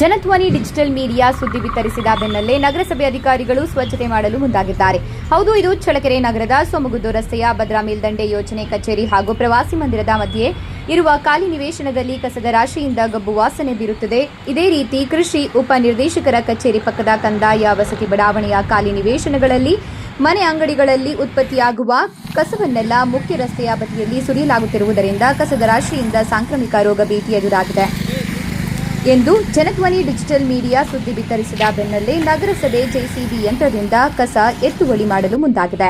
Janadhwani digital media ಸುದ್ದಿ ಬಿತ್ತರಿಸಿದ ಬೆನ್ನಲ್ಲೇ ನಗರಸಭೆ ಅಧಿಕಾರಿಗಳು ಸ್ವಚ್ಛತೆ ಮಾಡಲು ಮುಂದಾಗಿದ್ದಾರೆ. ಹೌದು, ಇದು ಚಳ್ಳಕೆರೆ ನಗರದ ಸೋಮಗುದ್ದು ರಸ್ತೆಯ ಭದ್ರಾ ಮೇಲ್ದಂಡೆ ಯೋಜನೆ ಕಚೇರಿ ಹಾಗೂ ಪ್ರವಾಸಿ ಮಂದಿರದ ಮಧ್ಯೆ ಇರುವ ಖಾಲಿ ನಿವೇಶನದಲ್ಲಿ ಕಸದ ರಾಶಿಯಿಂದ ಗಬ್ಬು ವಾಸನೆ ಬೀರುತ್ತದೆ. ಇದೇ ರೀತಿ ಕೃಷಿ ಉಪ ನಿರ್ದೇಶಕರ ಕಚೇರಿ ಪಕ್ಕದ ಕಂದಾಯ ವಸತಿ ಬಡಾವಣೆಯ ಖಾಲಿ ನಿವೇಶನಗಳಲ್ಲಿ ಮನೆ ಅಂಗಡಿಗಳಲ್ಲಿ ಉತ್ಪತ್ತಿಯಾಗುವ ಕಸವನ್ನೆಲ್ಲ ಮುಖ್ಯ ರಸ್ತೆಯ ಬದಿಯಲ್ಲಿ ಸುರಿಯಲಾಗುತ್ತಿರುವುದರಿಂದ ಕಸದ ರಾಶಿಯಿಂದ ಸಾಂಕ್ರಾಮಿಕ ರೋಗ ಭೀತಿ ಎದುರಾಗಿದೆ ಎಂದು ಜನಧ್ವನಿ ಡಿಜಿಟಲ್ ಮೀಡಿಯಾ ಸುದ್ದಿ ಬಿತ್ತರಿಸಿದ ಬೆನ್ನಲ್ಲೇ ನಗರಸಭೆ ಜೆಸಿಬಿ ಯಂತ್ರದಿಂದ ಕಸ ಎತ್ತುವಳಿ ಮಾಡಲು ಮುಂದಾಗಿದೆ.